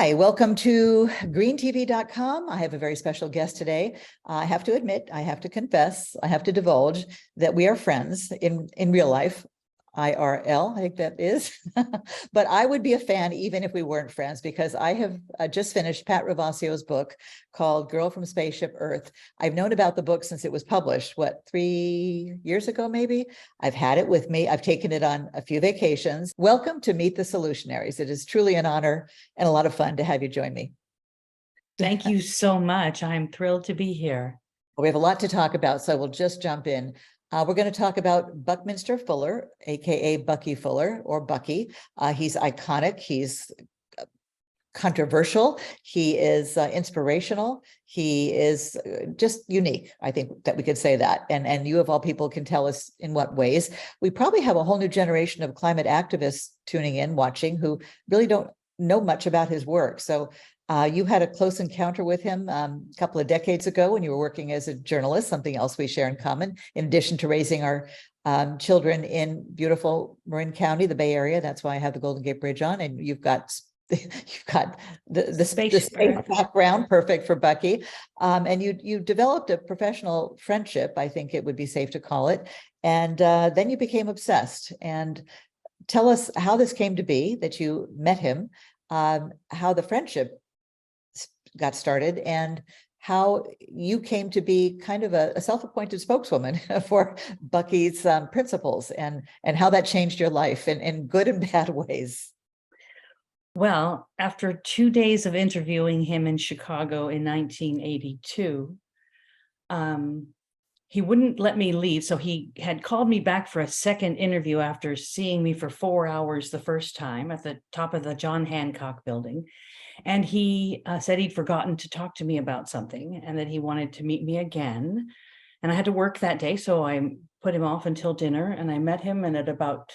Hi, welcome to greentv.com. I have a very special guest today. I have to admit, I have to confess, I have to divulge that we are friends in real life. IRL, I think that is. But I would be a fan even if we weren't friends, because I have just finished Pat Ravasio's book called Girl From Spaceship Earth. I've known about the book since it was published, 3 years ago, maybe? I've had it with me. I've taken it on a few vacations. Welcome to Meet the Solutionaries. It is truly an honor and a lot of fun to have you join me. Thank you so much. I'm thrilled to be here. We have a lot to talk about, so we'll just jump in. We're going to talk about Buckminster Fuller, aka Bucky Fuller, or Bucky. He's iconic. He's controversial. He is inspirational. He is just unique. I think that we could say that. And you of all people can tell us in what ways. We probably have a whole new generation of climate activists tuning in, watching, who really don't know much about his work. So you had a close encounter with him a couple of decades ago when you were working as a journalist, something else we share in common, in addition to raising our children in beautiful Marin County, the Bay Area. That's why I have the Golden Gate Bridge on, and you've got the space background, perfect for Bucky. And you developed a professional friendship, I think it would be safe to call it. And then you became obsessed. And tell us how this came to be, that you met him, how the friendship got started, and how you came to be kind of a self-appointed spokeswoman for Bucky's principles, and how that changed your life in good and bad ways. Well, after 2 days of interviewing him in Chicago in 1982, he wouldn't let me leave. So he had called me back for a second interview after seeing me for 4 hours the first time at the top of the John Hancock building. And he said he'd forgotten to talk to me about something and that he wanted to meet me again. And I had to work that day, so I put him off until dinner, and I met him. And at about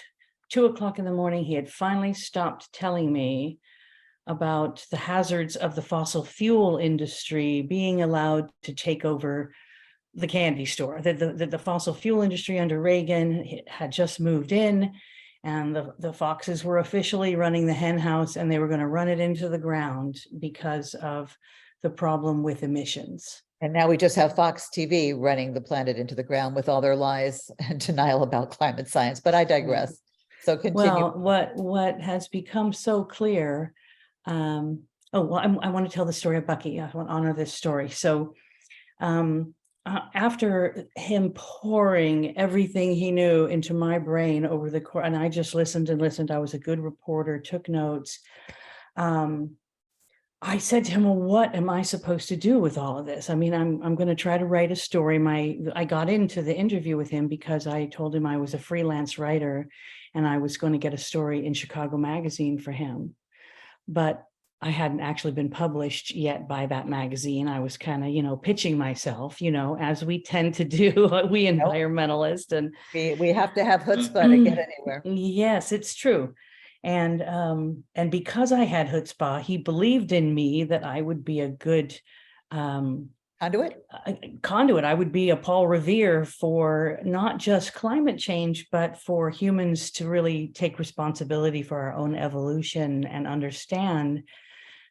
2 o'clock in the morning, he had finally stopped telling me about the hazards of the fossil fuel industry being allowed to take over the candy store. The fossil fuel industry under Reagan had just moved in, and the foxes were officially running the hen house, and they were going to run it into the ground because of the problem with emissions. And now we just have Fox TV running the planet into the ground with all their lies and denial about climate science. But I digress. So continue. Well, what has become so clear. I want to tell the story of Bucky. I want to honor this story. So after him pouring everything he knew into my brain over the course, and I just listened and listened. I was a good reporter, took notes. I said to him, well, what am I supposed to do with all of this? I mean, I'm going to try to write a story. I got into the interview with him because I told him I was a freelance writer and I was going to get a story in Chicago Magazine for him. But I hadn't actually been published yet by that magazine. I was kind of, pitching myself, as we tend to do, we environmentalists. And we have to have chutzpah to get anywhere. Yes, it's true. And because I had chutzpah, he believed in me that I would be a good conduit. I would be a Paul Revere for not just climate change, but for humans to really take responsibility for our own evolution and understand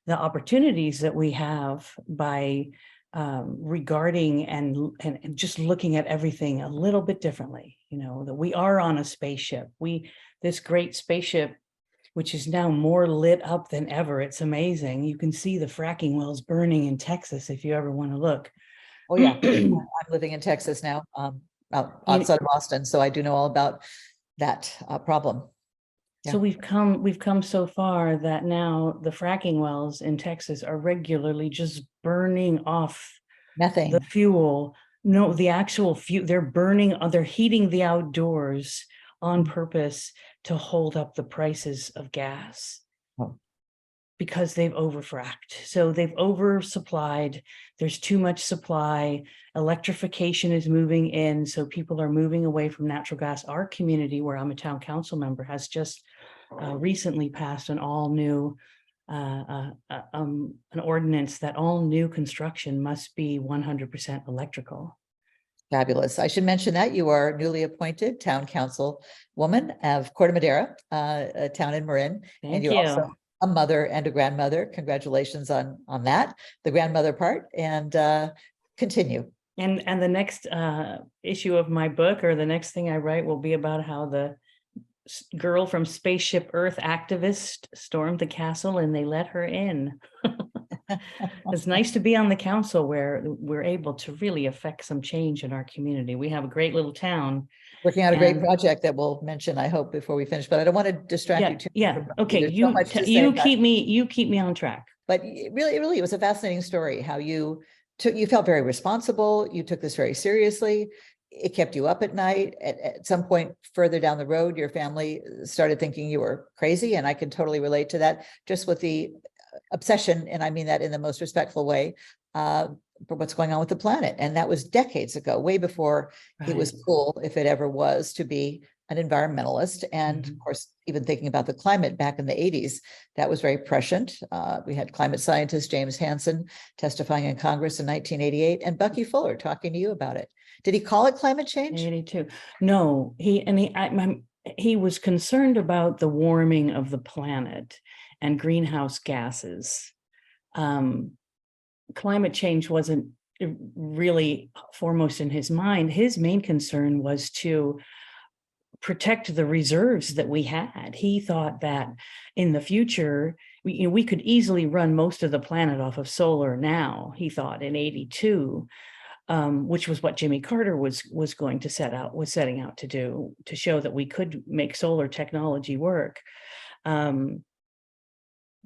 the opportunities that we have by regarding and just looking at everything a little bit differently. That we are on a spaceship. This great spaceship, which is now more lit up than ever. It's amazing. You can see the fracking wells burning in Texas if you ever want to look. Oh yeah, I'm living in Texas now, outside of Austin, so I do know all about that problem. Yeah. So we've come so far that now the fracking wells in Texas are regularly just burning off methane, the fuel. No, the actual fuel. They're heating the outdoors on purpose to hold up the prices of gas. Because they've overfracked. So they've oversupplied. There's too much supply. Electrification is moving in. So people are moving away from natural gas. Our community, where I'm a town council member, has just recently passed an all new an ordinance that all new construction must be 100% electrical. Fabulous. I should mention that you are newly appointed town council woman of Corte Madera, a town in Marin. Thank you. a mother and a grandmother. Congratulations on that, the grandmother part, and continue. And the next issue of my book, or the next thing I write, will be about how the girl from Spaceship Earth activist stormed the castle and they let her in. It's nice to be on the council where we're able to really affect some change in our community. We have a great little town. Working on a great project that we'll mention, I hope, before we finish, but I don't want to distract you too much. Yeah. Okay. There's so much to say You about keep me on track. But it was a fascinating story, how you felt very responsible. You took this very seriously. It kept you up at night. At some point further down the road, your family started thinking you were crazy. And I can totally relate to that, just with the obsession, and I mean that in the most respectful way, for what's going on with the planet. And that was decades ago, way before it was cool, if it ever was, to be an environmentalist. And of course, even thinking about the climate back in the 80s, that was very prescient. We had climate scientist James Hansen testifying in Congress in 1988, and Bucky Fuller talking to you about it. Did he call it climate change? 82. No, he was concerned about the warming of the planet and greenhouse gases. Climate change wasn't really foremost in his mind. His main concern was to protect the reserves that we had. He thought that in the future, we could easily run most of the planet off of solar now, he thought, in 82. Which was what Jimmy Carter was setting out to do, to show that we could make solar technology work.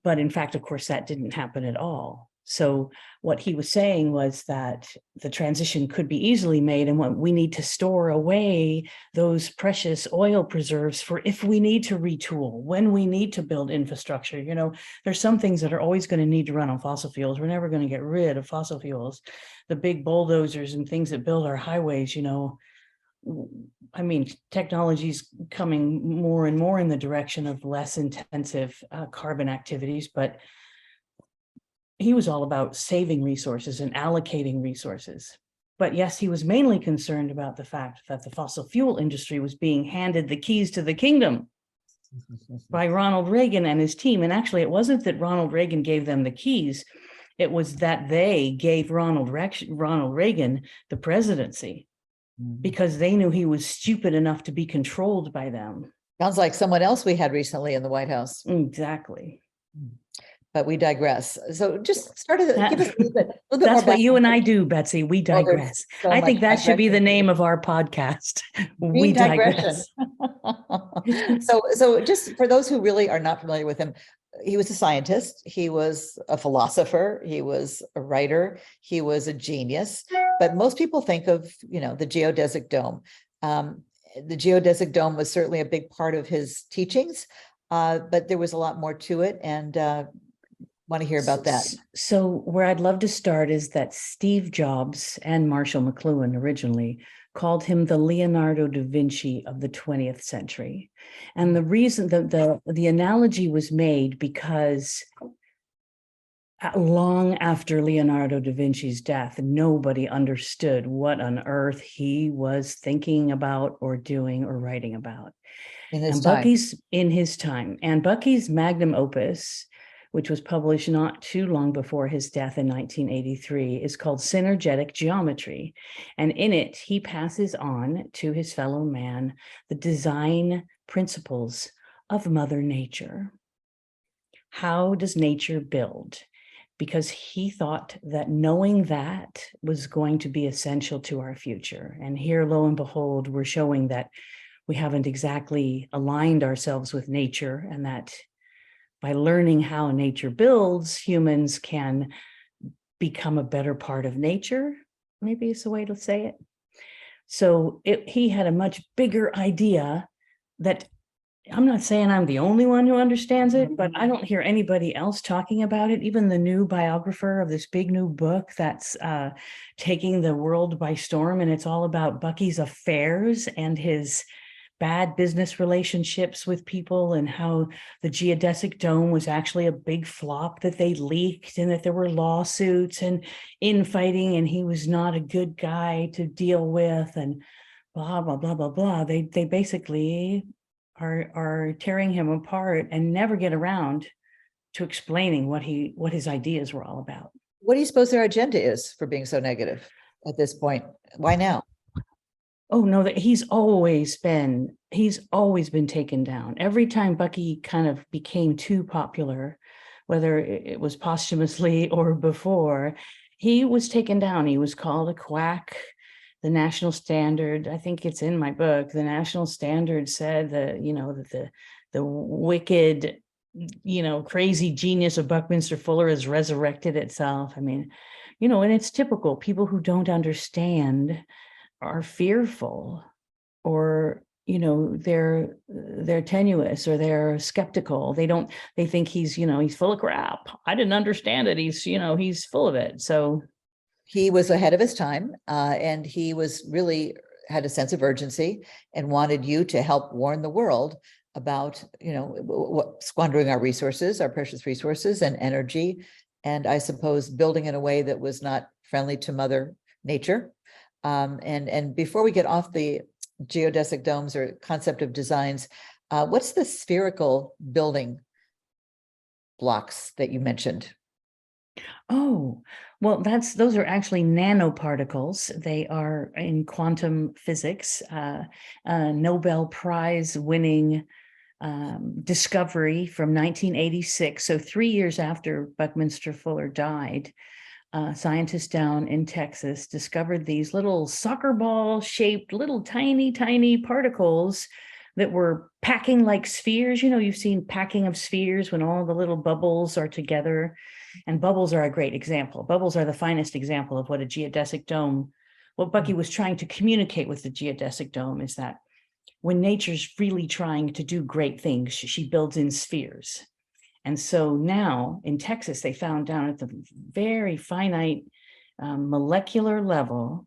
But in fact, of course, that didn't happen at all. So what he was saying was that the transition could be easily made, and what we need to store away those precious oil preserves for if we need to retool, when we need to build infrastructure. There's some things that are always going to need to run on fossil fuels. We're never going to get rid of fossil fuels. The big bulldozers and things that build our highways, technology's coming more and more in the direction of less intensive carbon activities, but he was all about saving resources and allocating resources. But yes, he was mainly concerned about the fact that the fossil fuel industry was being handed the keys to the kingdom by Ronald Reagan and his team. And actually, it wasn't that Ronald Reagan gave them the keys. It was that they gave Ronald Reagan the presidency because they knew he was stupid enough to be controlled by them. Sounds like someone else we had recently in the White House. Exactly. But we digress. So just give us a little bit That's what you and I do, Betsy. We digress. So I think that should be the name of our podcast. We digress. So just for those who really are not familiar with him, he was a scientist. He was a philosopher. He was a writer. He was a genius. But most people think of, the geodesic dome. The geodesic dome was certainly a big part of his teachings, but there was a lot more to it. And want to hear about that. So where I'd love to start is that Steve Jobs and Marshall McLuhan originally called him the Leonardo da Vinci of the 20th century. And the reason that the analogy was made because long after Leonardo da Vinci's death, nobody understood what on earth he was thinking about or doing or writing about. In his time. And Bucky's magnum opus, which was published not too long before his death in 1983, is called Synergetic Geometry. And in it, he passes on to his fellow man the design principles of Mother Nature. How does nature build? Because he thought that knowing that was going to be essential to our future. And here, lo and behold, we're showing that we haven't exactly aligned ourselves with nature, and that by learning how nature builds, humans can become a better part of nature, maybe is the way to say it. So he had a much bigger idea that I'm not saying I'm the only one who understands it, but I don't hear anybody else talking about it. Even the new biographer of this big new book that's taking the world by storm, and it's all about Bucky's affairs and his bad business relationships with people, and how the geodesic dome was actually a big flop that they leaked, and that there were lawsuits and infighting, and he was not a good guy to deal with, and blah, blah, blah, blah, blah. They basically are tearing him apart and never get around to explaining what his ideas were all about. What do you suppose their agenda is for being so negative at this point? Why now? Oh no, that he's always been taken down. Every time Bucky kind of became too popular, whether it was posthumously or before, he was taken down. He was called a quack. The National Standard, I think it's in my book, the National Standard said that, that the wicked, crazy genius of Buckminster Fuller has resurrected itself. I mean, and it's typical. People who don't understand are fearful, or they're tenuous, or they're skeptical. They think he's full of crap. I didn't understand it. He's full of it. So he was ahead of his time, and he was really had a sense of urgency and wanted you to help warn the world about squandering our resources, our precious resources and energy, and I suppose building in a way that was not friendly to Mother Nature. And before we get off the geodesic domes or concept of designs, what's the spherical building blocks that you mentioned? Oh, well, those are actually nanoparticles. They are in quantum physics, Nobel Prize winning discovery from 1986. So 3 years after Buckminster Fuller died, scientists down in Texas discovered these little soccer ball shaped, little tiny particles that were packing like spheres. You've seen packing of spheres when all the little bubbles are together, and bubbles are a great example. Bubbles are the finest example of what a geodesic dome, what Bucky was trying to communicate with the geodesic dome is that when nature's really trying to do great things, she builds in spheres. And so now in Texas, they found down at the very finite molecular level,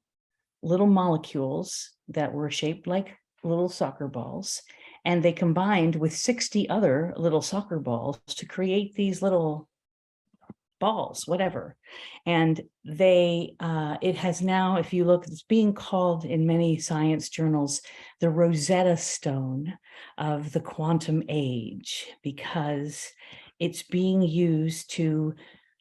little molecules that were shaped like little soccer balls. And they combined with 60 other little soccer balls to create these little balls, whatever. And it has now, if you look, it's being called in many science journals, the Rosetta Stone of the quantum age, because it's being used to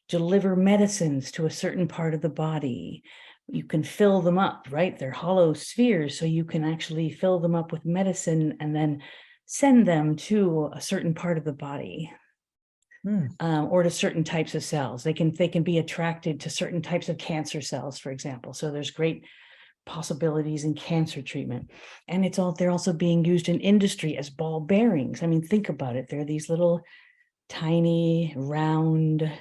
deliver medicines to a certain part of the body. You can fill them up, right? They're hollow spheres, so you can actually fill them up with medicine and then send them to a certain part of the body. Or to certain types of cells. They can be attracted to certain types of cancer cells, for example. So there's great possibilities in cancer treatment. And they're also being used in industry as ball bearings. I mean, think about it. They're these little tiny, round,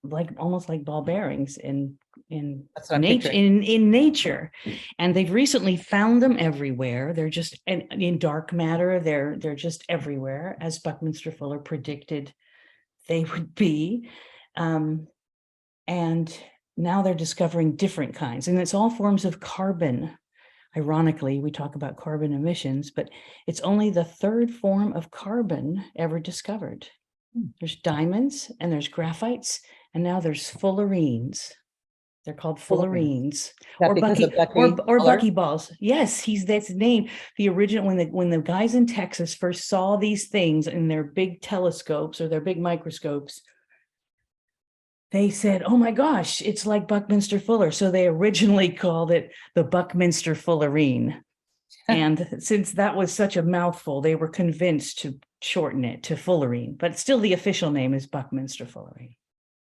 like almost like ball bearings in nature. And they've recently found them everywhere. They're just in dark matter. They're just everywhere, as Buckminster Fuller predicted they would be. And now they're discovering different kinds, and it's all forms of carbon. Ironically, we talk about carbon emissions, but it's only the third form of carbon ever discovered. There's diamonds and there's graphites, and now there's fullerenes. They're called fullerenes, or Bucky balls. Yes, that's his name. The original, when the guys in Texas first saw these things in their big telescopes or their big microscopes, they said, "Oh my gosh, it's like Buckminster Fuller." So they originally called it the Buckminster Fullerene. And since that was such a mouthful, they were convinced to shorten it to Fullerene, but still the official name is Buckminster Fullerene.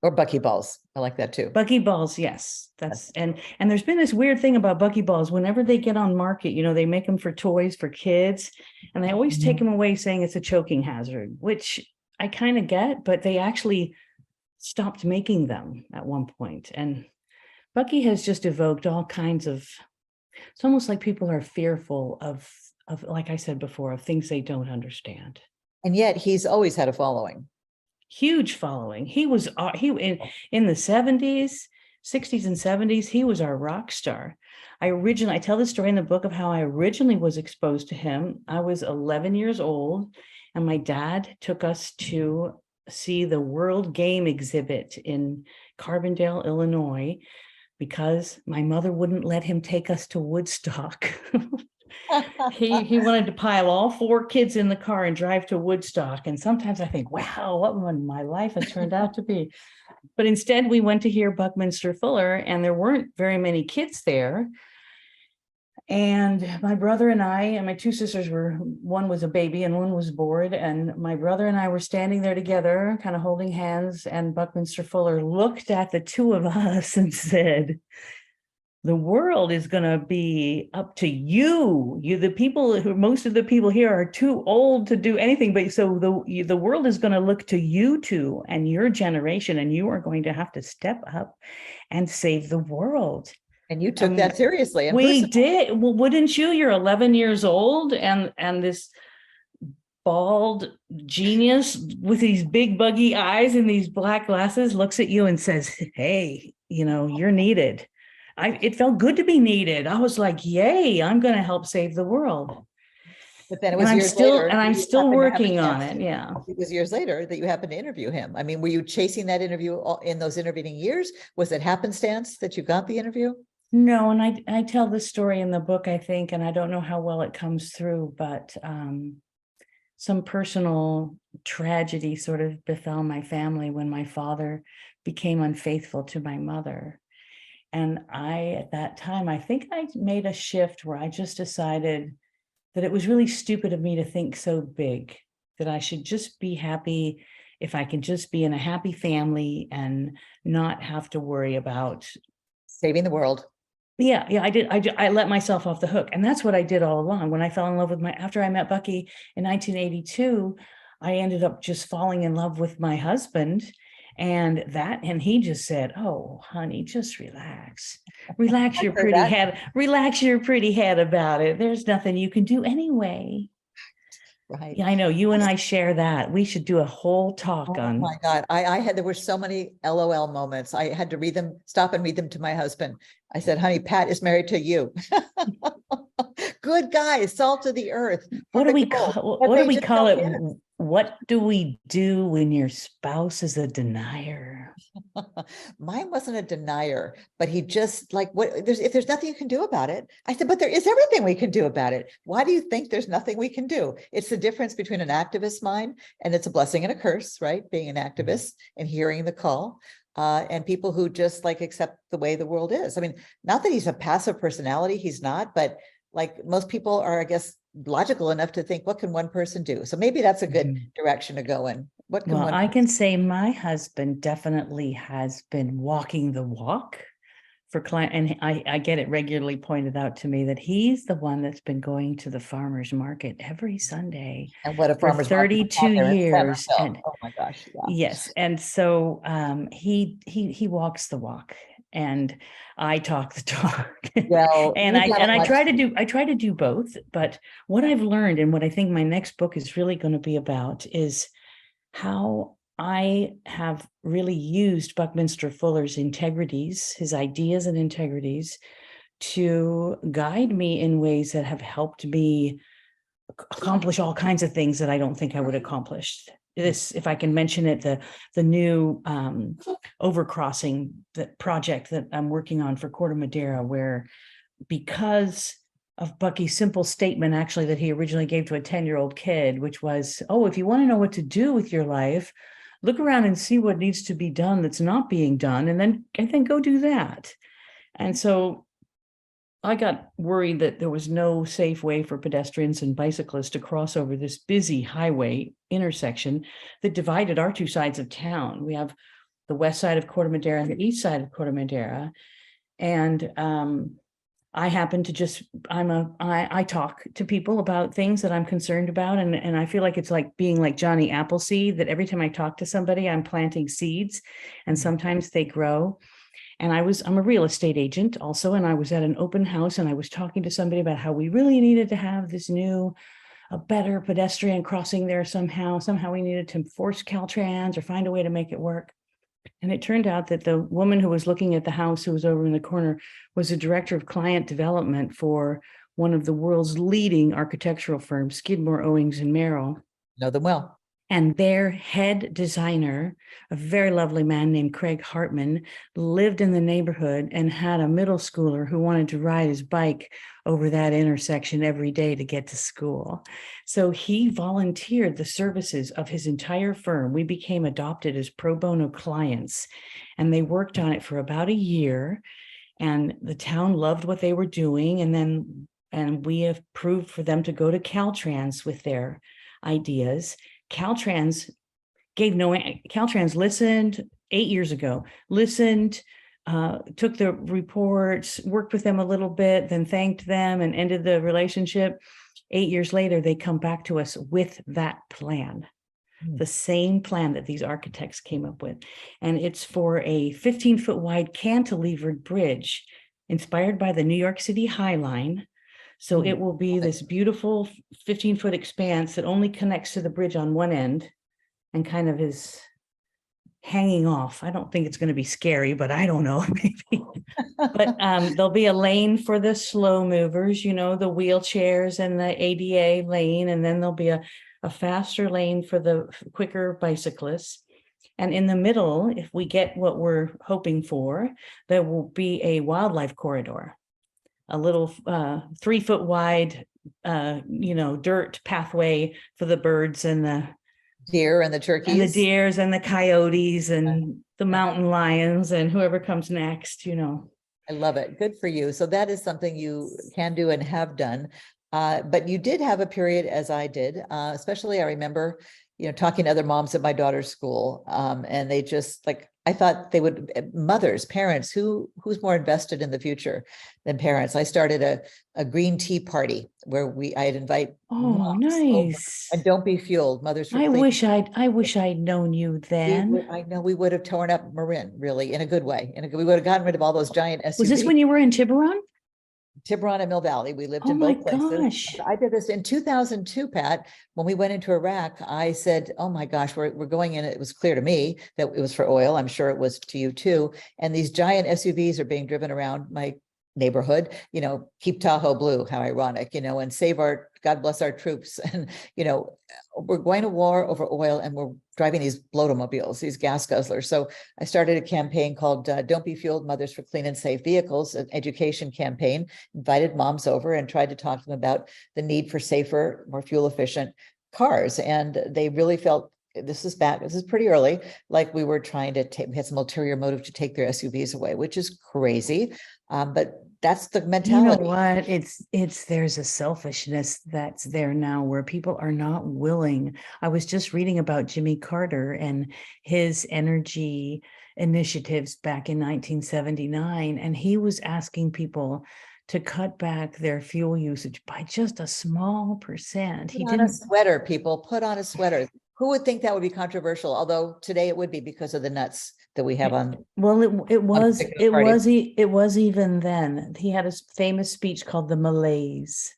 Or Bucky balls. I like that too. Bucky balls, yes. And there's been this weird thing about Bucky balls. Whenever they get on market, they make them for toys for kids, and they always take them away saying it's a choking hazard, which I kind of get, but they actually stopped making them at one point. And Bucky has just evoked all kinds of, it's almost like people are fearful of, like I said before, of things they don't understand. And yet he's always had a following. Huge following. He was in the 60s and 70s, he was our rock star. I tell the story in the book of how I originally was exposed to him. I was 11 years old, and my dad took us to see the World Game exhibit in Carbondale, Illinois, because my mother wouldn't let him take us to Woodstock. He wanted to pile all 4 kids in the car and drive to Woodstock. And sometimes I think, wow, what my life has turned out to be. But instead, we went to hear Buckminster Fuller, and there weren't very many kids there. And my brother and I and my 2 sisters one was a baby and one was bored. And my brother and I were standing there together, kind of holding hands. And Buckminster Fuller looked at the 2 of us and said, the world is going to be up to you. Most of the people here are too old to do anything. But so the world is going to look to you 2 and your generation, and you are going to have to step up and save the world. And you took that seriously. And we did. Well, wouldn't you? You're 11 years old, and this bald genius with these big buggy eyes and these black glasses looks at you and says, hey, you're needed. It felt good to be needed. I was like, yay, I'm going to help save the world. But then it was years later. And I'm still working on it. Yeah. It was years later that you happened to interview him. I mean, were you chasing that interview in those intervening years? Was it happenstance that you got the interview? No, and I tell this story in the book, I think, and I don't know how well it comes through, but some personal tragedy sort of befell my family when my father became unfaithful to my mother. And at that time, I think I made a shift where I just decided that it was really stupid of me to think so big, that I should just be happy if I can just be in a happy family and not have to worry about saving the world. Yeah, I did. I let myself off the hook. And that's what I did all along. When I fell in love after I met Bucky in 1982, I ended up just falling in love with my husband. And he just said, oh, honey, just relax. Relax your pretty head about it. There's nothing you can do anyway. Right. Yeah, I know you and I share that. We should do a whole talk on. Oh my God. There were so many LOL moments. I had to stop and read them to my husband. I said, honey, Pat is married to you. Good guy, salt of the earth. What do we call it? What do we do when your spouse is a denier? Mine wasn't a denier, but he just if there's nothing you can do about it. I said, but there is everything we can do about it. Why do you think there's nothing we can do? It's the difference between an activist mind, and it's a blessing and a curse, right? Being an activist and hearing the call. And people who just accept the way the world is. I mean, not that he's a passive personality, he's not, but most people are, I guess, logical enough to think, what can one person do? So maybe that's a good direction to go in. I can say my husband definitely has been walking the walk for client, and I get it regularly pointed out to me that he's the one that's been going to the farmers market every Sunday. And what a farmer's for 32 years. And oh my gosh. Yeah. Yes. And so he walks the walk, and I talk the talk. Well, and I try to do both. But what I've learned, and what I think my next book is really going to be about, is how I have really used Buckminster Fuller's integrities, his ideas and integrities, to guide me in ways that have helped me accomplish all kinds of things that I don't think I would accomplish. This, if I can mention it, the new overcrossing project that I'm working on for Corte Madera, where because of Bucky's simple statement, actually, that he originally gave to a 10-year-old kid, which was, oh, if you want to know what to do with your life, look around and see what needs to be done that's not being done, and then go do that. And so I got worried that there was no safe way for pedestrians and bicyclists to cross over this busy highway intersection that divided our 2 sides of town. We have the west side of Corte Madera and the east side of Corte Madera. And I happen to I talk to people about things that I'm concerned about. And I feel like it's like being like Johnny Appleseed, that every time I talk to somebody, I'm planting seeds, and sometimes they grow. And I'm a real estate agent also, and I was at an open house, and I was talking to somebody about how we really needed to have this a better pedestrian crossing there somehow. Somehow we needed to force Caltrans or find a way to make it work. And it turned out that the woman who was looking at the house, who was over in the corner, was a director of client development for one of the world's leading architectural firms, Skidmore, Owings and Merrill. Know them well. And their head designer, a very lovely man named Craig Hartman, lived in the neighborhood and had a middle schooler who wanted to ride his bike over that intersection every day to get to school. So he volunteered the services of his entire firm. We became adopted as pro bono clients, and they worked on it for about a year. And the town loved what they were doing. And we approved for them to go to Caltrans with their ideas. Caltrans listened 8 years ago, took the reports, worked with them a little bit, then thanked them and ended the relationship. 8 years later, they come back to us with that plan, the same plan that these architects came up with. And it's for a 15-foot wide cantilevered bridge inspired by the New York City High Line. So it will be this beautiful 15-foot expanse that only connects to the bridge on one end and kind of is hanging off. I don't think it's going to be scary, but I don't know, maybe. But there'll be a lane for the slow movers, the wheelchairs and the ADA lane, and then there'll be a faster lane for the quicker bicyclists. And in the middle, if we get what we're hoping for, there will be a wildlife corridor, a little 3-foot wide, dirt pathway for the birds and the deer and the turkeys. And the deers and the coyotes and the mountain lions and whoever comes next, I love it. Good for you. So that is something you can do and have done. But you did have a period, as I did, especially I remember, talking to other moms at my daughter's school, and they just I thought they would, mothers, parents, who's more invested in the future than parents. I started a green tea party where I'd invite moms nice. over, and don't be fueled, mothers for I clean. I wish I'd known you then. I know we would have torn up Marin, really, in a good way. We would have gotten rid of all those giant SUVs. Was this when you were in Tiburon? Tiburon and Mill Valley. We lived Oh in my both places. gosh. I did this in 2002, Pat. When we went into Iraq, I said, oh my gosh, we're going in. It was clear to me that it was for oil. I'm sure it was to you too. And these giant SUVs are being driven around my neighborhood, keep Tahoe blue, how ironic, and save God bless our troops. And, we're going to war over oil, and we're driving these bloatomobiles, these gas guzzlers. So I started a campaign called Don't Be Fueled, Mothers for Clean and Safe Vehicles, an education campaign, invited moms over and tried to talk to them about the need for safer, more fuel efficient cars. And they really felt, this is pretty early, like we were trying to we had some ulterior motive to take their SUVs away, which is crazy. But that's the mentality. You know what? There's a selfishness that's there now where people are not willing. I was just reading about Jimmy Carter and his energy initiatives back in 1979, and he was asking people to cut back their fuel usage by just a small percent. Put on a sweater, people. Put on a sweater. Who would think that would be controversial? Although today it would be because of the nuts that we have on. Well, it was even then. He had a famous speech called the Malaise,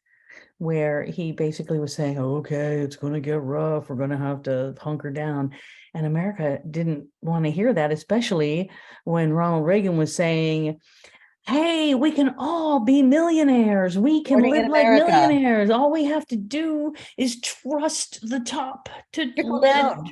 where he basically was saying, okay, it's going to get rough. We're going to have to hunker down. And America didn't want to hear that, especially when Ronald Reagan was saying, hey, we can all be millionaires. We can live like millionaires. All we have to do is trust the top to trickle down.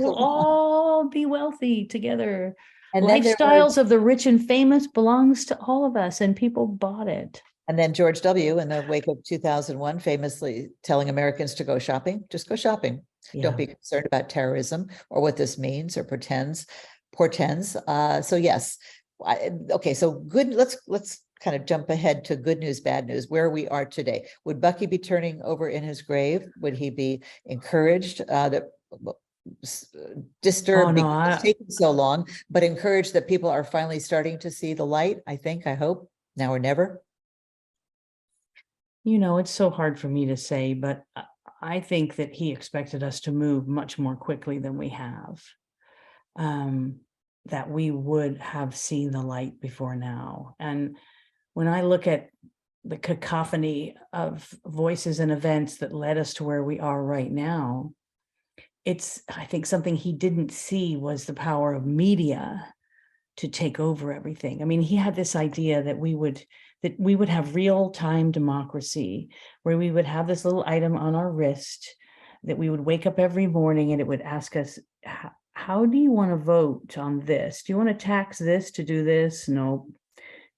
We'll all be wealthy together. And lifestyles of the rich and famous belongs to all of us, and people bought it. And then George W. in the wake of 2001, famously telling Americans to go shopping, just go shopping. Yeah. Don't be concerned about terrorism or what this means or portends. So yes. Okay, so good. Let's kind of jump ahead to good news, bad news, where we are today. Would Bucky be turning over in his grave? Would he be encouraged that disturbed because it's taken so long, but encouraged that people are finally starting to see the light? I hope, now or never. It's so hard for me to say, but I think that he expected us to move much more quickly than we have. That we would have seen the light before now. And when I look at the cacophony of voices and events that led us to where we are right now, I think something he didn't see was the power of media to take over everything. I mean, he had this idea that we would have real-time democracy, where we would have this little item on our wrist that we would wake up every morning and it would ask us, how do you want to vote on this? Do you want to tax this to do this? No.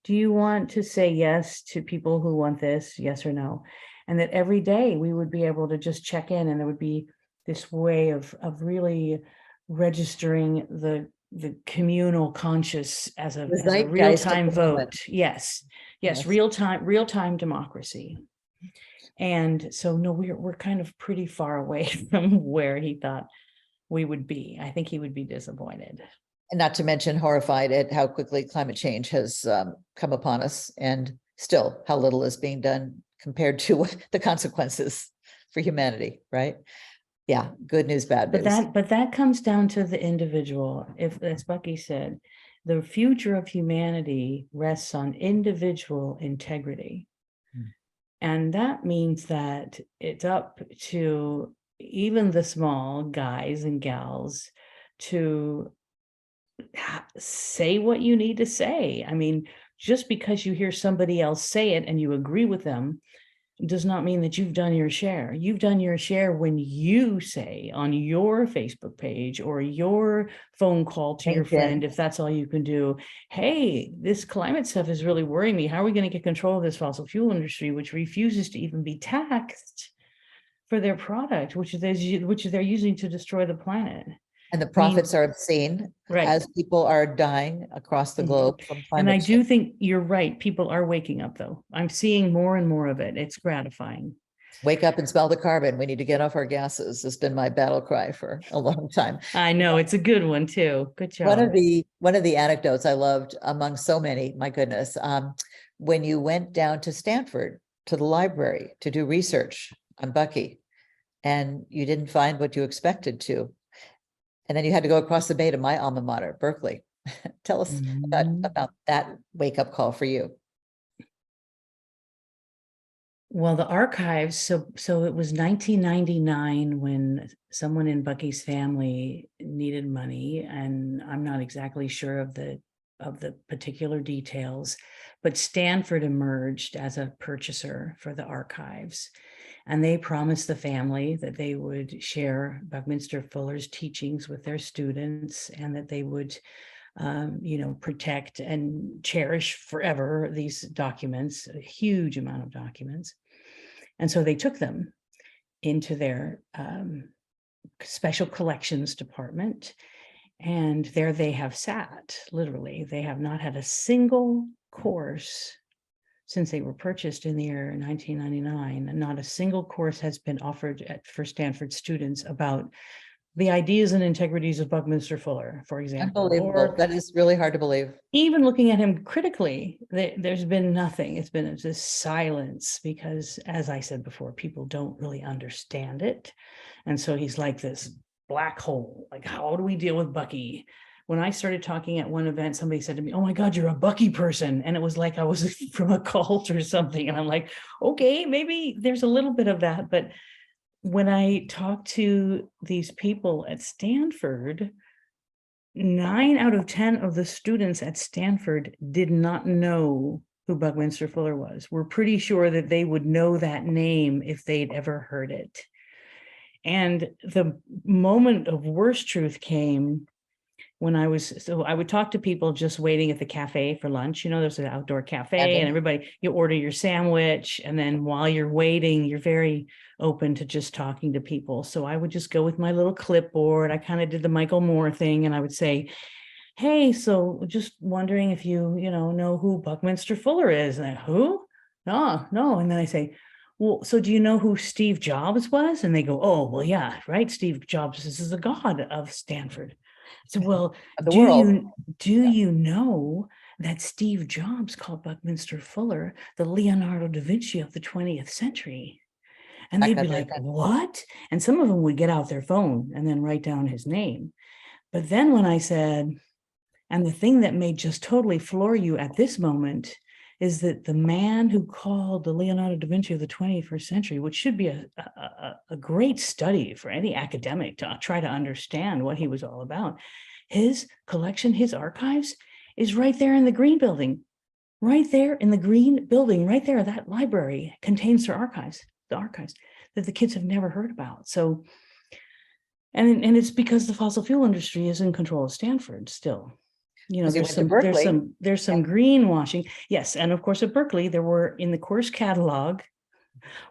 Do you want to say yes to people who want this? Yes or no? And that every day we would be able to just check in, and there would be this way of really registering the communal conscious as a The zeitgeist of real-time the moment. vote. Yes, Yes. real-time democracy. And so no, we're kind of pretty far away from where he thought we would be. I think he would be disappointed. And not to mention horrified at how quickly climate change has come upon us, and still how little is being done compared to the consequences for humanity, right? Yeah, good news, bad news. But that comes down to the individual. If, as Bucky said, the future of humanity rests on individual integrity. And that means that it's up to even the small guys and gals to say what you need to say. I mean, just because you hear somebody else say it and you agree with them does not mean that you've done your share. You've done your share when you say on your Facebook page or your phone call to your friend, if that's all you can do, hey, this climate stuff is really worrying me. How are we going to get control of this fossil fuel industry, which refuses to even be taxed for their product, which they're using to destroy the planet? And the profits are obscene, right, as people are dying across the globe from climate and I change. do think you're right. People are waking up, though. I'm seeing more and more of it. It's gratifying. Wake up and smell the carbon. We need to get off our gases. Has been my battle cry for a long time. I know, it's a good one too. Good job. One of the anecdotes I loved among so many, my goodness, when you went down to Stanford to the library to do research on Bucky, and you didn't find what you expected to. And then you had to go across the bay to my alma mater, Berkeley. Tell us about that wake-up call for you. Well, the archives, so it was 1999 when someone in Bucky's family needed money, and I'm not exactly sure of the particular details, but Stanford emerged as a purchaser for the archives. And they promised the family that they would share Buckminster Fuller's teachings with their students, and that they would, protect and cherish forever these documents, a huge amount of documents. And so they took them into their special collections department. And there they have sat, literally. They have not had a single course since they were purchased in the year 1999, and not a single course has been offered for Stanford students about the ideas and integrities of Buckminster Fuller, for example. Unbelievable. That is really hard to believe. Even looking at him critically, there's been nothing. It's been this silence because, as I said before, people don't really understand it. And so he's like this black hole. Like, how do we deal with Bucky? When I started talking at one event, somebody said to me, "Oh my God, you're a Bucky person." And it was like I was from a cult or something. And I'm like, okay, maybe there's a little bit of that. But when I talked to these people at Stanford, 9 out of 10 of the students at Stanford did not know who Buckminster Fuller was. We're pretty sure that they would know that name if they'd ever heard it. And the moment of worst truth came when I would talk to people just waiting at the cafe for lunch. There's an outdoor cafe and everybody, you order your sandwich. And then while you're waiting, you're very open to just talking to people. So I would just go with my little clipboard. I kind of did the Michael Moore thing. And I would say, "Hey, so just wondering if you know who Buckminster Fuller is." And who? No. And then I say, "Well, so do you know who Steve Jobs was?" And they go, "Oh, well, yeah, right. Steve Jobs is the god of Stanford." So, well, do you know that Steve Jobs called Buckminster Fuller the Leonardo da Vinci of the 20th century? And they'd be like, "What?" And some of them would get out their phone and then write down his name. But then when I said, and the thing that may just totally floor you at this moment is that the man who called the Leonardo da Vinci of the 21st century, which should be a great study for any academic to try to understand what he was all about, his collection, his archives, is right there in the Green Building. Right there in the Green Building, right there, that library contains their archives, the archives. that the kids have never heard about. So, and it's because the fossil fuel industry is in control of Stanford still. You know, Because you went to Berkeley. there's some greenwashing. Yes. And of course, at Berkeley, there were in the course catalog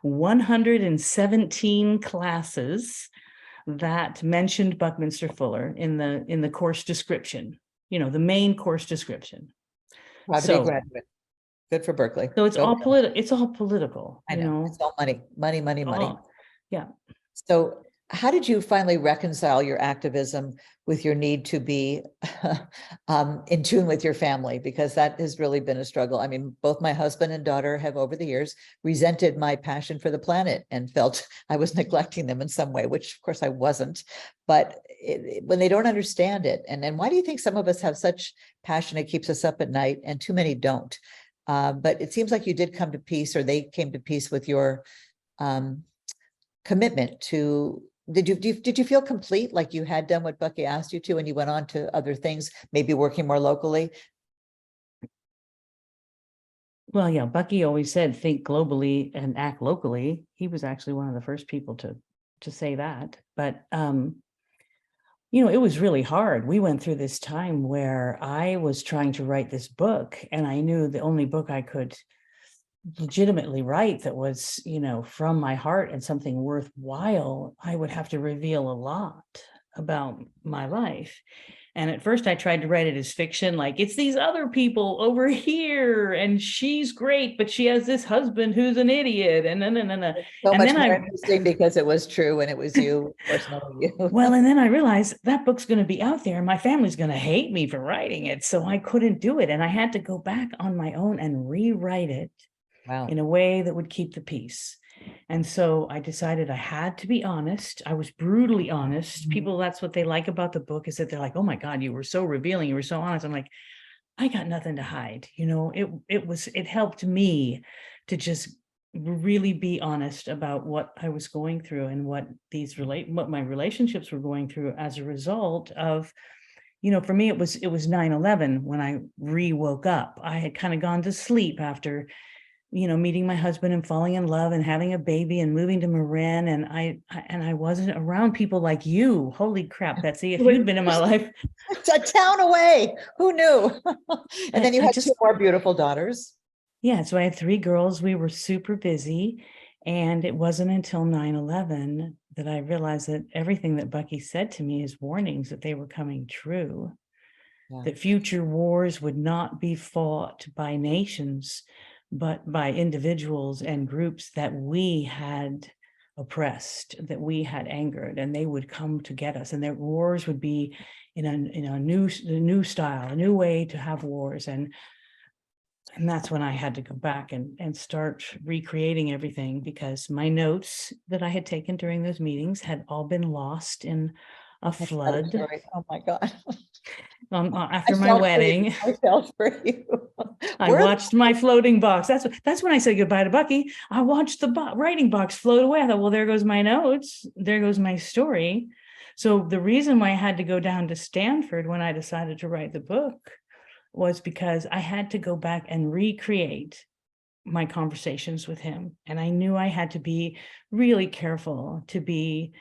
117 classes that mentioned Buckminster Fuller in the course description, you know, the main course description. Proud to be a graduate. Good for Berkeley. So it's all political. It's all political. I know. It's all money, money, money, money. Oh, yeah. So how did you finally reconcile your activism with your need to be in tune with your family? Because that has really been a struggle. I mean, both my husband and daughter have over the years resented my passion for the planet and felt I was neglecting them in some way, which of course I wasn't. But when they don't understand it, and then why do you think some of us have such passion it keeps us up at night and too many don't? But it seems like you did come to peace, or they came to peace with your commitment to. Did you feel complete, like you had done what Bucky asked you to, and you went on to other things, maybe working more locally? Well, yeah, Bucky always said, think globally and act locally. He was actually one of the first people to say that. But you know, it was really hard. We went through this time where I was trying to write this book, and I knew the only book I could legitimately write that was, you know, from my heart and something worthwhile, I would have to reveal a lot about my life. And at first I tried to write it as fiction, like it's these other people over here and she's great, but she has this husband who's an idiot. And then, So and much then more interesting because it was true and it was you, personally you. Well, and then I realized that book's going to be out there and my family's going to hate me for writing it. So I couldn't do it. And I had to go back on my own and rewrite it. Wow. In a way that would keep the peace. And so I decided I had to be honest. I was brutally honest. People, that's what they like about the book, is that they're like, oh my God, you were so revealing. You were so honest. I'm like, I got nothing to hide. You know, it helped me to just really be honest about what I was going through and what my relationships were going through as a result of, you know, for me, it was 9/11 when I woke up. I had kind of gone to sleep after, you know, meeting my husband and falling in love and having a baby and moving to Marin. And I wasn't around people like you. Holy crap, Betsy, if you'd been in my life. It's a town away. Who knew? And then you had 2 more beautiful daughters. Yeah, so I had 3 girls. We were super busy. And it wasn't until 9/11 that I realized that everything that Bucky said to me is warnings that they were coming true. Yeah. That future wars would not be fought by nations, but by individuals and groups that we had oppressed, that we had angered, and they would come to get us. And their wars would be in a new style, a new way to have wars. And that's when I had to go back and start recreating everything, because my notes that I had taken during those meetings had all been lost in a flood. Oh my God. After my wedding, I felt for you. I watched my floating box. That's when I said goodbye to Bucky. I watched the writing box float away. I thought, well, there goes my notes. There goes my story. So the reason why I had to go down to Stanford when I decided to write the book was because I had to go back and recreate my conversations with him. And I knew I had to be really careful to be,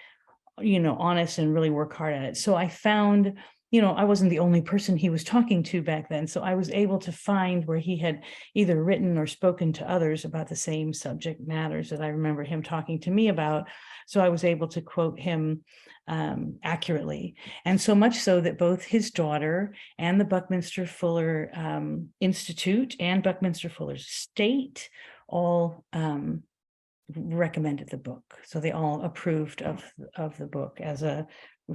you know, honest and really work hard at it. So I found, you know, I wasn't the only person he was talking to back then. So I was able to find where he had either written or spoken to others about the same subject matters that I remember him talking to me about. So I was able to quote him accurately. And so much so that both his daughter and the Buckminster Fuller Institute and Buckminster Fuller State all recommended the book. So they all approved of the book as a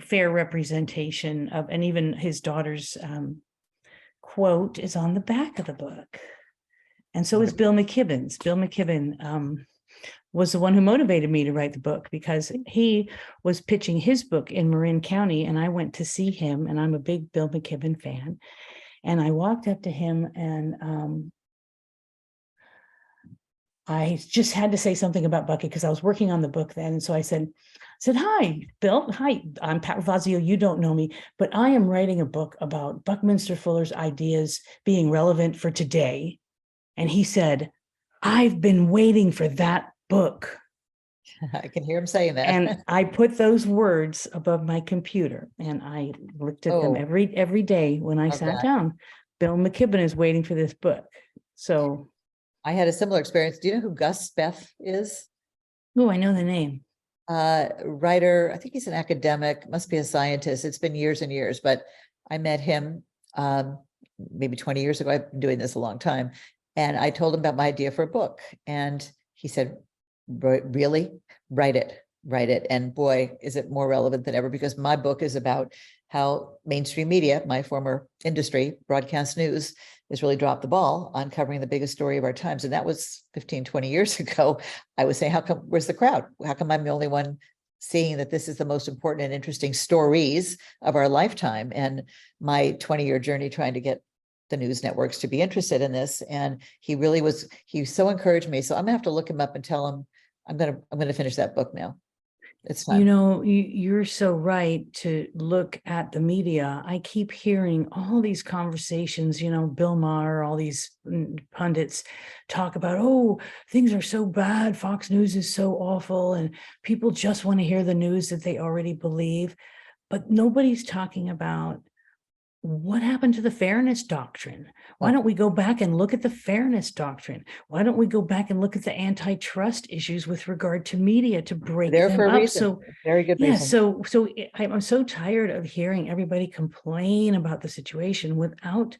fair representation of, and even his daughter's quote is on the back of the book. And so is Bill McKibben's. Bill McKibben was the one who motivated me to write the book, because he was pitching his book in Marin County, and I went to see him, and I'm a big Bill McKibben fan. And I walked up to him, and I just had to say something about Bucky because I was working on the book then. And so I said, hi, Bill. Hi, I'm Pat Ravasio. You don't know me, but I am writing a book about Buckminster Fuller's ideas being relevant for today. And he said, I've been waiting for that book. I can hear him saying that. And I put those words above my computer and I looked at them Oh, every day when I love sat that. down. Bill McKibben is waiting for this book. So, I had a similar experience. Do you know who Gus Speth is? oh, I know the name. Writer, I think he's an academic, must be a scientist. It's been years and years, but I met him maybe 20 years ago. I've been doing this a long time. And I told him about my idea for a book. And he said, really? Write it, write it. And boy, is it more relevant than ever, because my book is about how mainstream media, my former industry, broadcast news, has really dropped the ball on covering the biggest story of our times. And that was 15, 20 years ago. I was saying, how come, where's the crowd? How come I'm the only one seeing that this is the most important and interesting stories of our lifetime? And my 20-year journey trying to get the news networks to be interested in this. And he really was, he so encouraged me. So I'm gonna have to look him up and tell him, I'm gonna finish that book now. It's time. You know, you're so right to look at the media. I keep hearing all these conversations, you know, Bill Maher, all these pundits talk about, oh, things are so bad. Fox News is so awful. And people just want to hear the news that they already believe. But nobody's talking about what happened to the fairness doctrine? Why don't we go back and look at the fairness doctrine? Why don't we go back and look at the antitrust issues with regard to media to break There them for a up? reason. So Very good yeah, reason. I'm so tired of hearing everybody complain about the situation without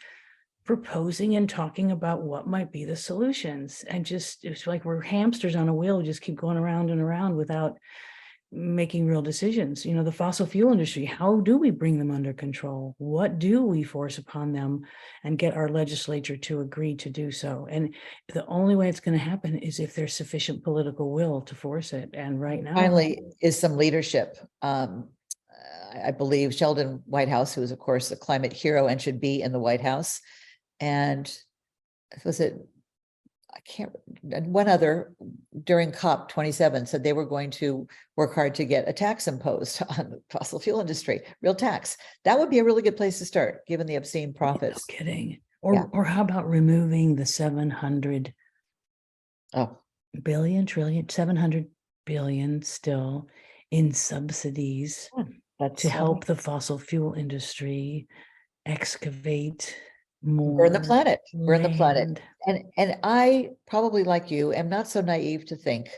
proposing and talking about what might be the solutions. And just, it's like we're hamsters on a wheel, we just keep going around and around without making real decisions. You know, the fossil fuel industry, how do we bring them under control? What do we force upon them and get our legislature to agree to do so? And the only way it's going to happen is if there's sufficient political will to force it. And right now, Finally, is some leadership. I believe Sheldon Whitehouse, who is of course a climate hero and should be in the White House, and was it, I can't, and one other during COP27 said they were going to work hard to get a tax imposed on the fossil fuel industry, real tax. That would be a really good place to start, given the obscene profits. no kidding. Or how about removing the 700 billion, trillion, 700 billion still in subsidies to help the fossil fuel industry excavate more, burn the planet, burn the planet. land. And I probably, like you, am not so naive to think,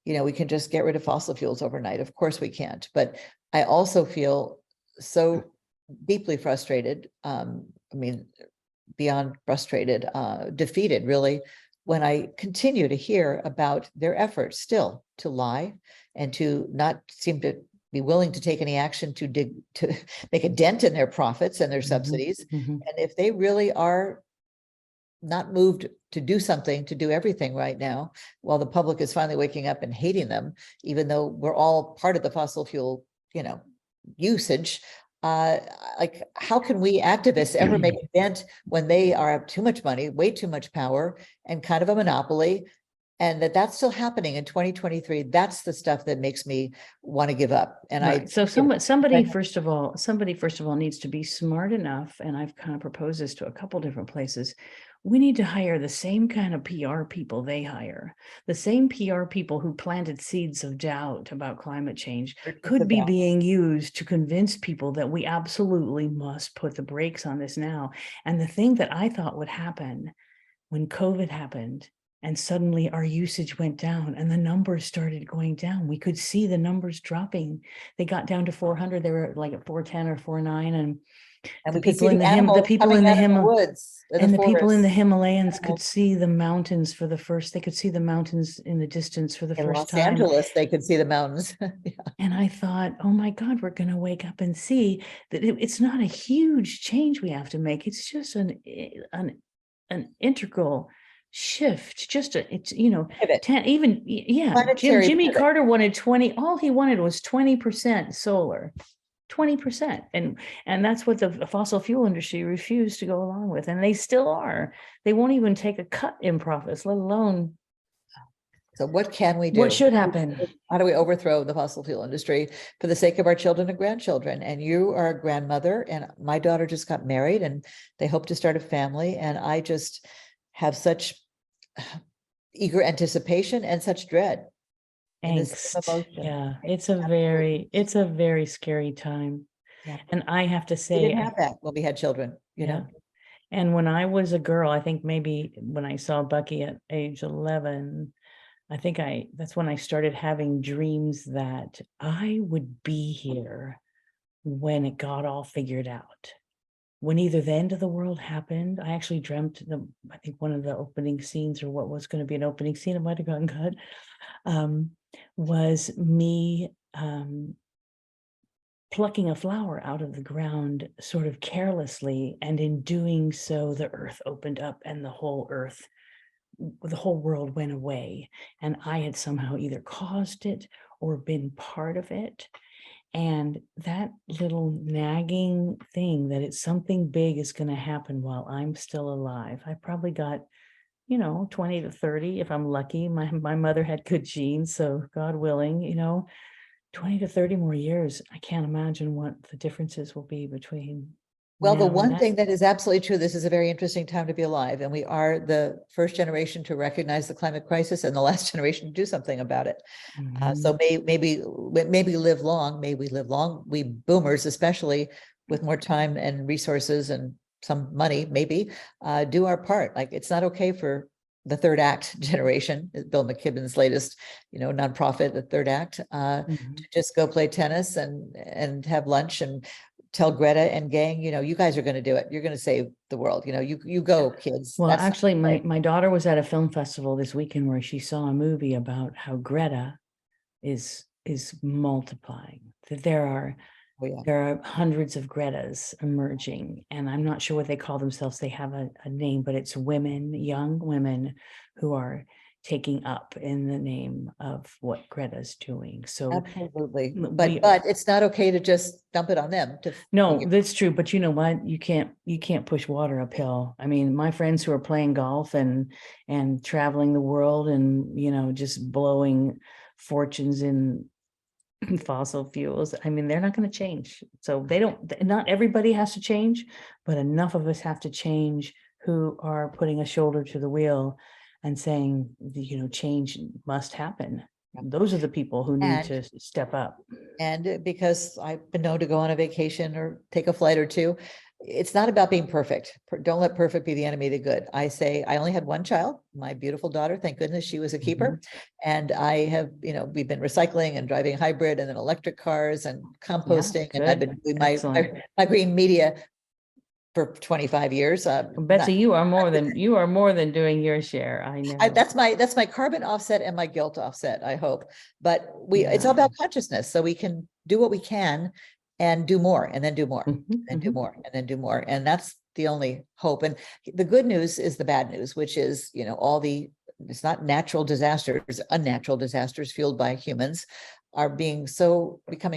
you know, we can just get rid of fossil fuels overnight. Of course we can't. But I also feel so deeply frustrated. I mean, beyond frustrated, defeated, really, when I continue to hear about their efforts still to lie and to not seem to be willing to take any action to make a dent in their profits and their subsidies. And if they really are not moved to do something, to do everything right now, while the public is finally waking up and hating them, even though we're all part of the fossil fuel, you know, usage, like, how can we activists ever make a dent when they are too much money, way too much power, and kind of a monopoly? And that's still happening in 2023. That's the stuff that makes me want to give up. And so somebody first of all needs to be smart enough, and I've kind of proposed this to a couple different places. We need to hire the same kind of PR people they hire. The same PR people who planted seeds of doubt about climate change could be being used to convince people that we absolutely must put the brakes on this now. And the thing that I thought would happen when COVID happened, and suddenly our usage went down and the numbers started going down. We could see the numbers dropping. They got down to 400. They were like at 410 or 409. And the people in the woods, and the people in the Himalayas could see the mountains for the first, they could see the mountains in the distance for the first time. In Los Angeles, they could see the mountains. Yeah. And I thought, oh my God, we're going to wake up and see that it's not a huge change we have to make. It's just an integral shift, it's, you know, 10, even, yeah, Jimmy Carter wanted 20, all he wanted was 20% solar, 20%. And that's what the fossil fuel industry refused to go along with. And they still are. They won't even take a cut in profits, let alone. So what can we do? What should happen? How do we overthrow the fossil fuel industry for the sake of our children and grandchildren? And you are a grandmother, and my daughter just got married and they hope to start a family. And I just have such eager anticipation and such dread in the same Angst. emotion. Yeah, Absolutely. it's a very scary time. Yeah. And I have to We say, didn't have that when we had children, you yeah. know? And when I was a girl, I think maybe when I saw Bucky at age 11, I think that's when I started having dreams that I would be here when it got all figured out. When either the end of the world happened, I actually dreamt I think one of the opening scenes, or what was going to be an opening scene, it might have gotten cut, was me plucking a flower out of the ground sort of carelessly, and in doing so, the earth opened up and the whole world went away, and I had somehow either caused it or been part of it. And that little nagging thing that it's something big is going to happen while I'm still alive. I probably got, 20 to 30 if I'm lucky. My mother had good genes, so God willing, 20 to 30 more years. I can't imagine what the differences will be between Well, the now and one then. thing that is absolutely true, this is a very interesting time to be alive, and we are the first generation to recognize the climate crisis and the last generation to do something about it. So Mhm. maybe live long, may we live long, we boomers especially, with more time and resources and some money, maybe, do our part. Like, it's not okay for the third act generation, Bill McKibben's latest, nonprofit, the third act, Mhm. to just go play tennis and have lunch and tell Greta and gang, you guys are going to do it. You're going to save the world. You go, kids. Well, That's not actually, okay. my daughter was at a film festival this weekend where she saw a movie about how Greta is multiplying. That Oh, yeah. there are hundreds of Gretas emerging, and I'm not sure what they call themselves. They have a name, but it's women, young women, who are taking up in the name of what Greta's doing. So Absolutely. But we it's not okay to just dump it on them to no, figure. that's true. But you know what? You can't push water uphill. I mean, my friends who are playing golf and traveling the world and just blowing fortunes in fossil fuels. I mean, they're not going to change. So not everybody has to change, but enough of us have to change who are putting a shoulder to the wheel and saying, change must happen. Those are the people who need And to step up. because I've been known to go on a vacation or take a flight or two, it's not about being perfect. Don't let perfect be the enemy of the good. I say I only had one child, my beautiful daughter. Thank goodness she was a keeper. Mhm. And I have, we've been recycling and driving hybrid and then electric cars and Yeah, composting. And I've good. been doing Excellent. my green media for 25 years. Betsy, you are more than doing your share. I know. That's my carbon offset and my guilt offset, I hope. But it's all Yeah. about consciousness. So we can do what we can and do more and then do more Mhm, and do mhm. more and then do more. And that's the only hope. And the good news is the bad news, which is, it's not natural disasters, unnatural disasters fueled by humans are becoming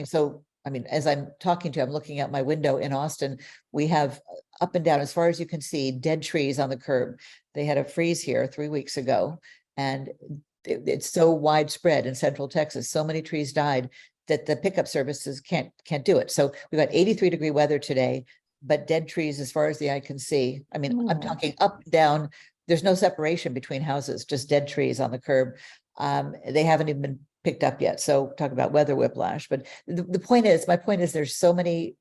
so. I mean, as I'm talking to you, I'm looking out my window in Austin. We have up and down, as far as you can see, dead trees on the curb. They had a freeze here 3 weeks ago, and it's so widespread in Central Texas. So many trees died that the pickup services can't do it. So we've got 83-degree weather today, but dead trees as far as the eye can see. I mean, I'm Oh, talking up and down. There's no separation between houses, just dead trees on the curb. They haven't even been picked up yet. So talk about weather whiplash. But my point is there's so many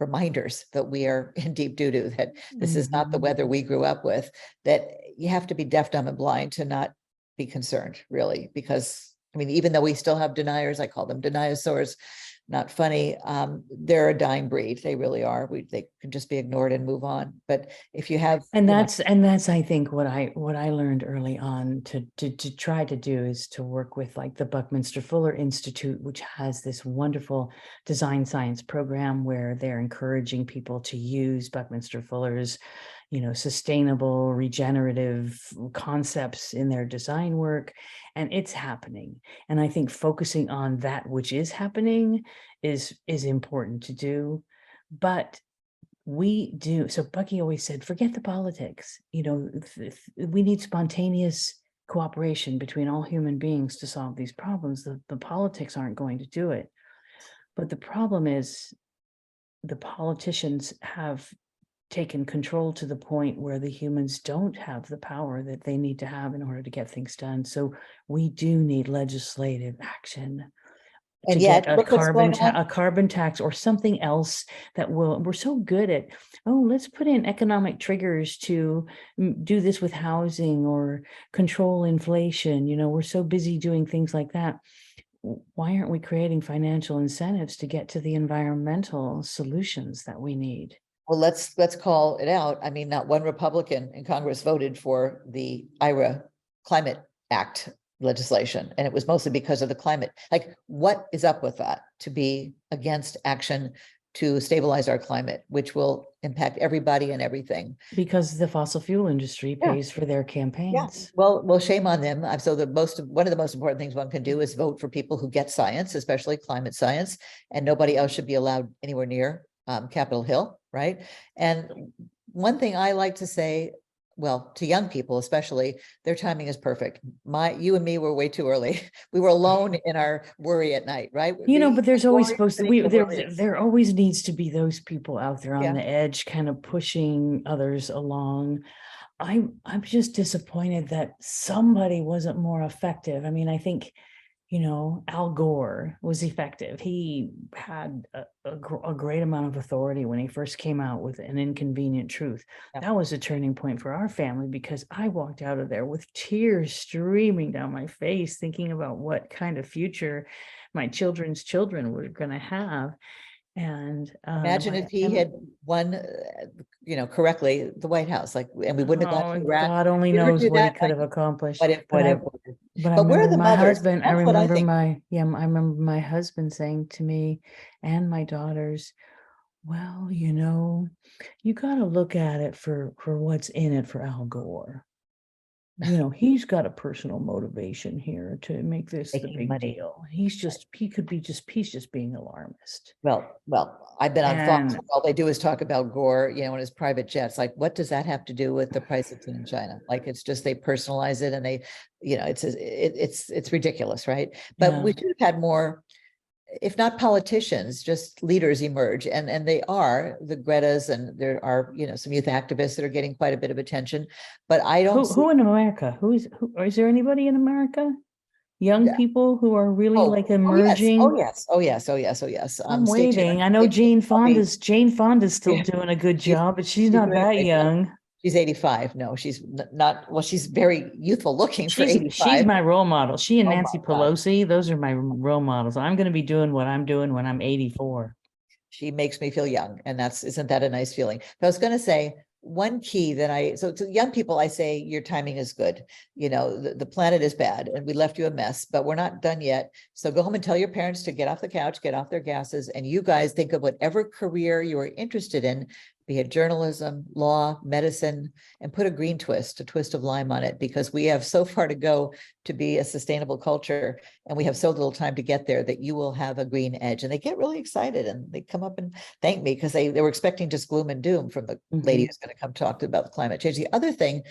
reminders that we are in deep doo-doo, that this is not the mhm. weather we grew up with, that you have to be deaf, dumb, and blind to not be concerned, really, because I mean, even though we still have deniers, I call them dinosaurs, not funny. They're a dying breed. They really are. They can just be ignored and move on. But if you have, And that's I think what I learned early on to try to do is to work with like the Buckminster Fuller Institute, which has this wonderful design science program where they're encouraging people to use Buckminster Fuller's sustainable regenerative concepts in their design work, and it's happening. And I think focusing on that which is happening is important to do. But we do. So Bucky always said, forget the politics. We need spontaneous cooperation between all human beings to solve these problems. The politics aren't going to do it. But the problem is the politicians have taken control to the point where the humans don't have the power that they need to have in order to get things done. So we do need legislative action to And get yet, look what's going on. a carbon tax or something else that will, we're so good at, oh, let's put in economic triggers to do this with housing or control inflation. You know, we're so busy doing things like that. Why aren't we creating financial incentives to get to the environmental solutions that we need? Well, let's call it out. I mean, not one Republican in Congress voted for the IRA Climate Act legislation, and it was mostly because of the climate. Like, what is up with that? To be against action to stabilize our climate, which will impact everybody and everything. Because the fossil fuel industry Yeah. pays for their Yeah. campaigns. Well, shame on them. So one of the most important things one can do is vote for people who get science, especially climate science, and nobody else should be allowed anywhere near Capitol Hill, right? And one thing I like to say, well, to young people especially, their timing is perfect. You and me were way too early. We were alone in our worry at night, right? You know, but there's always supposed to be, worry. there always needs to be those people out there on Yeah. the edge, kind of pushing others along. I'm just disappointed that somebody wasn't more effective. I mean, I think, you know, Al Gore was effective. He had a great amount of authority when he first came out with An Inconvenient Truth. Yeah. That was a turning point for our family, because I walked out of there with tears streaming down my face, thinking about what kind of future my children's children were going to have. And imagine if he had won, correctly, the White House, like, and we wouldn't have gone to Iraq. God only knows what he could have accomplished. What if? But I But where are remember the my mothers? husband, I That's what I remember think. I remember my husband saying to me and my daughters, well, you know, you got to look at it for what's in it for Al Gore. You know, he's got a personal motivation here to make this the Making big money. deal. He's just being alarmist. Well, I've been on Fox. And All they do is talk about Gore, in his private jets. Like, what does that have to do with the price of tea in China? Like, it's just they personalize it, and they, it's ridiculous, right? But yeah. we should have had more, if not politicians, just leaders emerge, and they are the Gretas, and there are some youth activists that are getting quite a bit of attention. But I don't see. Who in America? Is there anybody in America? Young Yeah. people who are really like Oh emerging? yes. Oh yes. I'm Stay tuned. waiting. I know Jane Fonda's still Yeah. doing a good She's job, but she's she's not doing a that great job. young. She's 85. No, she's not. Well, she's very youthful looking for She's 85. my role model. She and Oh Nancy my God. Pelosi, those are my role models. I'm going to be doing what I'm doing when I'm 84. She makes me feel young, and isn't that a nice feeling? But I was going to say one key that so to young people, I say your timing is good. The planet is bad, and we left you a mess, but we're not done yet. So go home and tell your parents to get off the couch, get off their gases, and you guys think of whatever career you are interested in, be it journalism, law, medicine, and put a twist of lime on it, because we have so far to go to be a sustainable culture, and we have so little time to get there, that you will have a green edge. And they get really excited, and they come up and thank me, because they were expecting just gloom and doom from the lady who's going to come talk about climate change. The other thing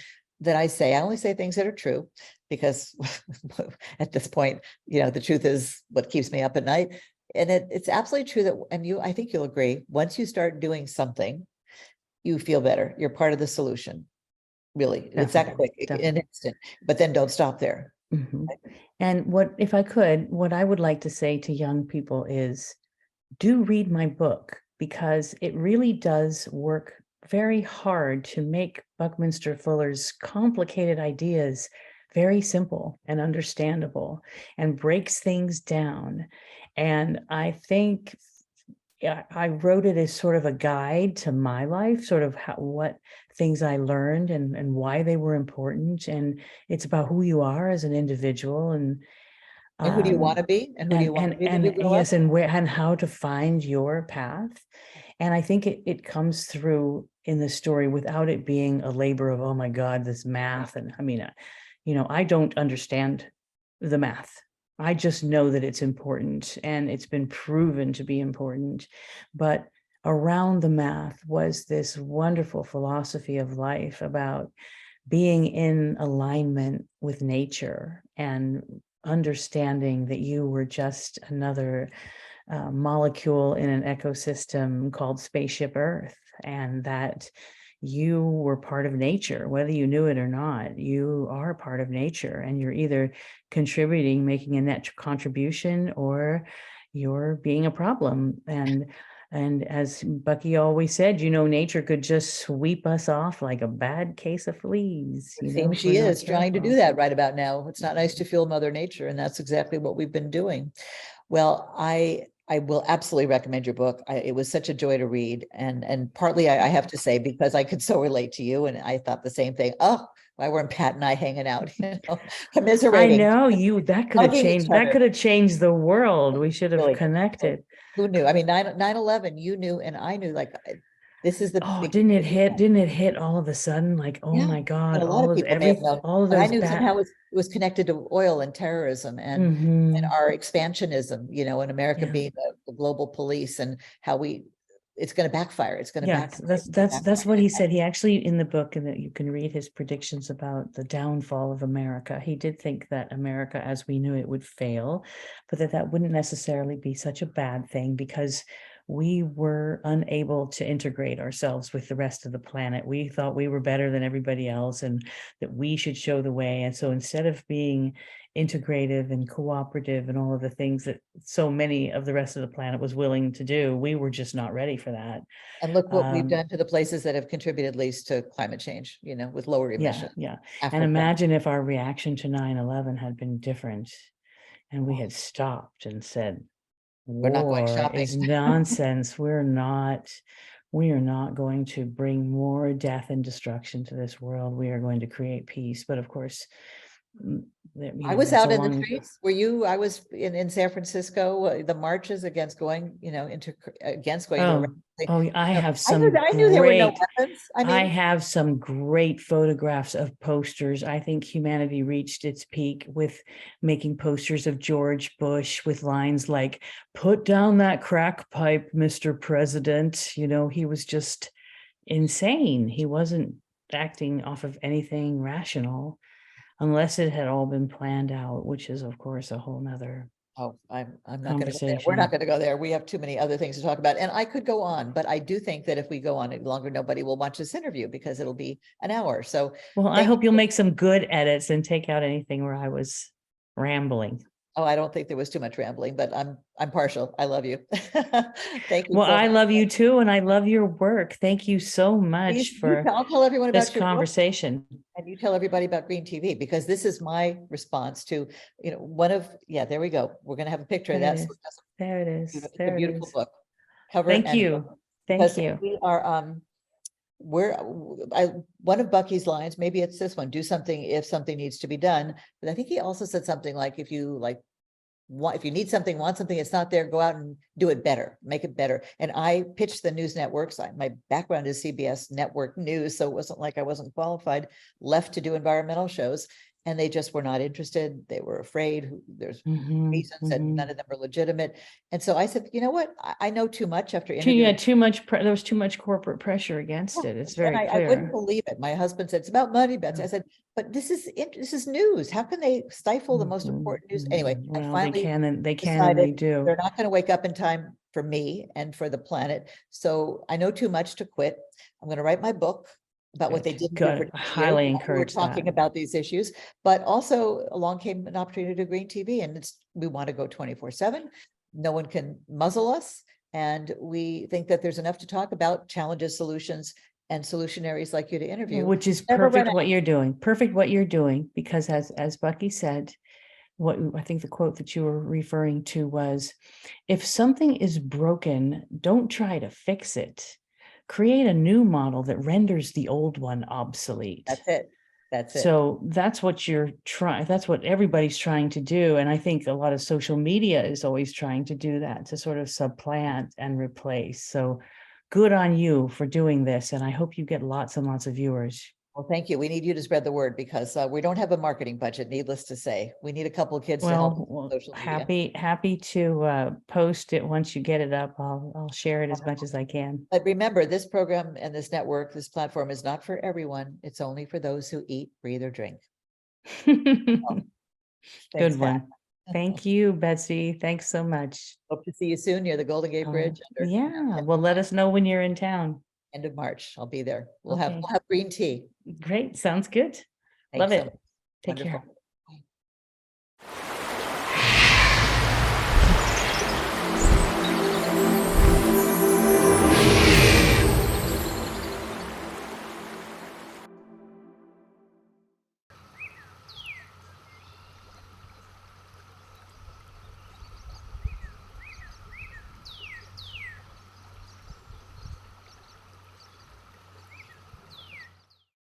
that I only say things that are true, because at this point, the truth is what keeps me up at night. And it's absolutely true that, and I think you'll agree, once you start doing something, you feel better. You're part of the solution. Really, it's that quick, an instant. But then don't stop there. And if I would like to say to young people is, do read my book, because it really does work very hard to make Buckminster Fuller's complicated ideas very simple and understandable, and breaks things down. And I think I wrote it as sort of a guide to my life, sort of what things I learned and why they were important. And it's about who you are as an individual, and who do you want to be? And who do you want to be when you grow yes, up? and how to find your path. And I think it comes through in the story without it being a labor of, oh my God, this math. And I mean, I don't understand the math. I just know that it's important, and it's been proven to be important. But around the math was this wonderful philosophy of life about being in alignment with nature, and understanding that you were just another molecule in an ecosystem called Spaceship Earth. and that you were part of nature, whether you knew it or not. You are part of nature, and you're either contributing, making a net contribution, or you're being a problem. And as Bucky always said, nature could just sweep us off like a bad case of fleas. It If seems she we're not is trying to do careful. that right about now. It's not nice to feel Mother Nature, and that's exactly what we've been doing. Well, I will absolutely recommend your book. It was such a joy to read, and partly I have to say because I could so relate to you, and I thought the same thing. Oh, why weren't Pat and I hanging out? I Commiserating, know that could have hugging each changed. That other. could have changed the world. We should have Really, connected. who knew? I mean, 9/11, you knew, and I knew. Like, this is the Oh, big. Didn't it hit all of a sudden? Like, oh Yeah, my God, and a lot of people may have known, all of but I those knew bad. somehow it was connected to oil and terrorism and Mhm. our expansionism, and America Yeah. being the global police, and how it's going to backfire. It's going to Yes, backfire. that's what he said. He actually, in the book, and that you can read his predictions about the downfall of America, he did think that America as we knew it would fail, but that wouldn't necessarily be such a bad thing, because we were unable to integrate ourselves with the rest of the planet. We thought we were better than everybody else, and that we should show the way. And so instead of being integrative and cooperative and all of the things that so many of the rest of the planet was willing to do, we were just not ready for that. And look what we've done to the places that have contributed least to climate change, with lower emissions. Yeah. And Africa. imagine if our reaction to 9/11 had been different, and we had stopped and said, We're not going war shopping. is nonsense. We are not going to bring more death and destruction to this world. We are going to create peace. But of course, I was that's out a in the long. streets. Were you? I was in San Francisco. The marches against going, against going to Oh, Iraq. I have I some knew there were no great. weapons. I have some great photographs of posters. I think humanity reached its peak with making posters of George Bush with lines like, "Put down that crack pipe, Mr. President." He was just insane. He wasn't acting off of anything rational, unless it had all been planned out, which is, of course, a whole nother Oh, I'm not going to go there. We're conversation. not going to go there. We have too many other things to talk about. And I could go on, but I do think that if we go on any longer, nobody will watch this interview because it'll be an hour. So Well, I hope you'll make some good edits and take out anything where I was rambling. Oh, I don't think there was too much rambling, but I'm partial. I love you. Thank you Well, so I much. love you too, and I love your work. Thank you so much for I'll tell everyone this about your book, conversation. and you tell everybody about Green TV, because this is my response to, there we go. We're going to have a picture of There that. it is. There it is. It's a There it beautiful is. book. Cover Thank and you. book. Thank Because you. we are one of Bucky's lines, maybe it's this one: do something if something needs to be done. But I think he also said something like, if you need something, want something, it's not there, go out and do it better, make it better. And I pitched the news networks. My background is CBS network news, so it wasn't like I wasn't qualified, left to do environmental shows, and they just were not interested. They were afraid. There's reasons that none of them are legitimate. And so I said, you know what? I know too much after interviewing. There was too much corporate pressure against it. It's very I wouldn't clear. believe it. My husband said, it's about money, Betsy. I said, but this is news. How can they stifle the most important news? Anyway, I Well, finally they can and decided they do. they're not going to wake up in time for me and for the planet. So I know too much to quit. I'm going to write my book about what they didn't do for 10 I highly years. encourage We're talking that. about these issues, but also along came an opportunity to do Green TV, and we want to go 24/7. No one can muzzle us. And we think that there's enough to talk about: challenges, solutions, and solutionaries like you to interview. Which is perfect what you're doing. Perfect what you're doing, because as Bucky said, what I think the quote that you were referring to was, if something is broken, don't try to fix it. Create a new model that renders the old one obsolete. That's it. That's it. So that's what that's what everybody's trying to do. And I think a lot of social media is always trying to do that, to sort of supplant and replace. So good on you for doing this. And I hope you get lots and lots of viewers. Well, thank you. We need you to spread the word, because we don't have a marketing budget, needless to say. We need a couple of kids to help with social media. Happy to post it once you get it up. I'll share it as much as I can. But remember, this program and this network, this platform is not for everyone. It's only for those who eat, breathe, or drink. Good one. Thank you, Betsy. Thanks so much. Hope to see you soon near the Golden Gate Bridge. Yeah. Well, let us know when you're in town. End of March. I'll be there. Okay. We'll have green tea. Great. Sounds good. Thanks Love so it. much. Take care. Wonderful.